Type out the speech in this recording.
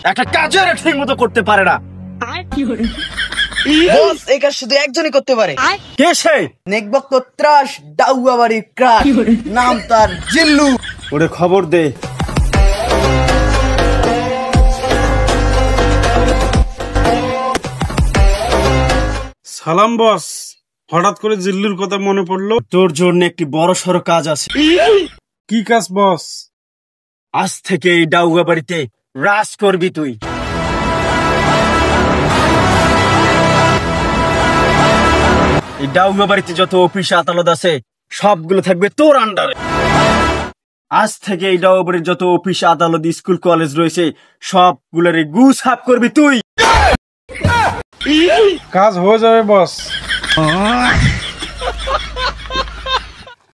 একটা কাজের ঠিক মতো করতে পারে না। বস এই কাজ শুধু একজনই করতে পারে। কে সে? নেকবক্ত ত্রাস ডাউয়াবাড়ির ক্রাশ, নাম তার জিল্লু। ওরে খবর দে। সালাম বস, হঠাৎ করে জিল্লুর কথা মনে পড়লো। তোর জন্য একটি বড় সড়ো কাজ আছে। কি কাজ বস? আজ থেকে এই ডাউগা বাড়িতে রাজ করবি তুই। এই ডাউগা বাড়িতে যত অফিস আদালত আছে সবগুলো থাকবে তোর আন্ডারে। আজ থেকে এই ডাউগা বাড়ির যত অফিস আদালত স্কুল কলেজ রয়েছে সবগুলোর গু সাফ করবি তুই। কাজ হয়ে যাবে বস।